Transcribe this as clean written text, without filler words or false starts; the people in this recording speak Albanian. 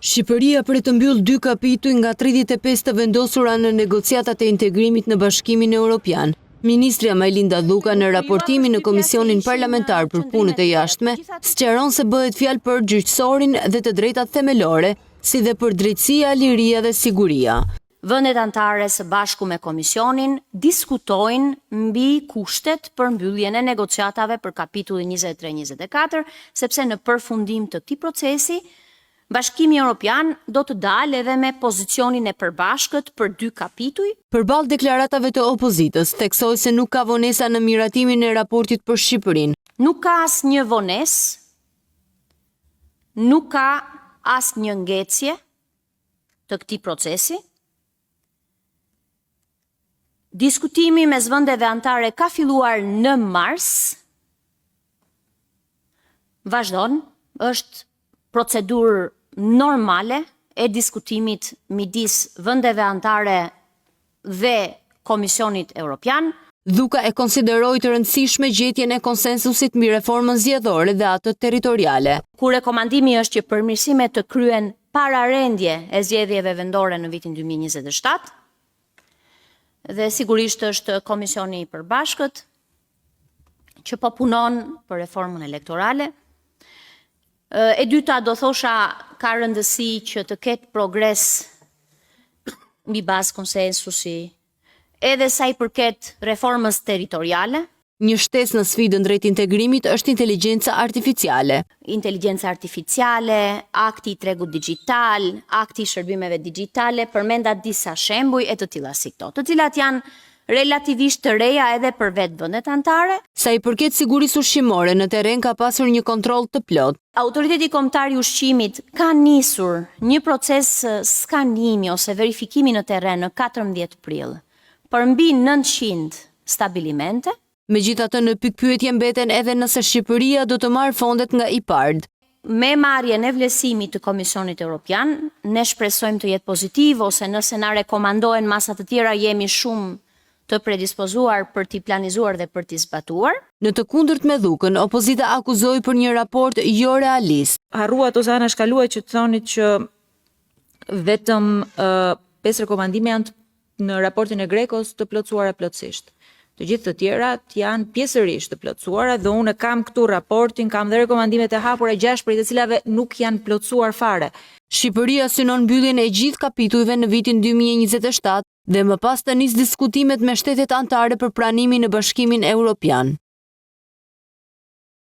Shqipëria pret të mbyll 2 kapituj nga 35 të vendosura në negociatat e integrimit në Bashkimin Evropian. Ministrja Majlinda Dhuka në raportimin në Komisionin Parlamentar për Punët e Jashtme sqaron se bëhet fjalë për gjyqësorin dhe të drejtat themelore, si dhe për drejtësia, liria dhe siguria. Vendet anëtare së bashku me Komisionin diskutojnë mbi kushtet për mbylljen e negociatave për kapitullin 23-24, sepse në përfundim të këtij procesi Bashkimi Evropian do të dalë edhe me pozicionin e përbashkët për 2 kapituj. Përballë deklaratave të opozitës, theksoi se nuk ka vonesa në miratimin e raportit për Shqipërinë. Nuk ka asnjë vonesë, nuk ka asnjë ngecje të këtij procesi. Diskutimi mes vendeve anëtare ka filluar në mars. Vazhdon, është procedurë normale e diskutimit midis vendeve anëtare dhe Komisionit Evropian. Dhuka e konsideroi të rëndësishme gjetjen e konsensusit mbi reformën zgjedhore dhe atë territoriale. Ku rekomandimi është që përmirësimet të kryen para rendje e zgjedhjeve vendore në vitin 2027. Dhe sigurisht është Komisioni i Përbashkët që po punon për reformën elektorale. E dyta do thosha ka rëndësi që të ketë progres mbi bazë konsensusi edhe sa i përket reformës territoriale. Një shtesë në sfidën drejt integrimit është inteligjenca artificiale. Inteligjenca artificiale, akti i tregut digjital, akti i shërbimeve digjitale, përmendat disa shembuj e të tilla si këto, të cilat janë relativisht të reja edhe për vetë vendet anëtare. Sa i përket sigurisë ushqimore, në terren ka pasur një kontroll të plot. Autoriteti Kombëtar i Ushqimit ka nisur një proces skanimi ose verifikimi në terren në 14 prill për mbi 900 stabilimente. Megjithatë, në pikpyetje mbeten edhe nëse Shqipëria do të marrë fondet nga IPARD. Me marrjen e vlerësimit të Komisionit Evropian, ne shpresojmë të jetë pozitiv, ose nëse na rekomandohen masa të tjera jemi shumë të predispozuar për t'i planizuar dhe për t'i zbatuar. Në të kundërt me Dhukën, opozita akuzoi për një raport jo realist. Harruat ose anashkaluaj që të thonit që vetëm 5 rekomandime janë në raportin e Grekos të plotësuara plotësisht. Të gjithë të tjerat janë pjesërisht të plotësuara dhe unë kam këtu raportin, kam dhe rekomandimet e hapura 6 prej të cilave nuk janë plotësuar fare. Shqipëria synon mbylljen e gjithë kapitujve në vitin 2027 dhe më pas të nis diskutimet me shtetet anëtare për pranimin në Bashkimin Evropian.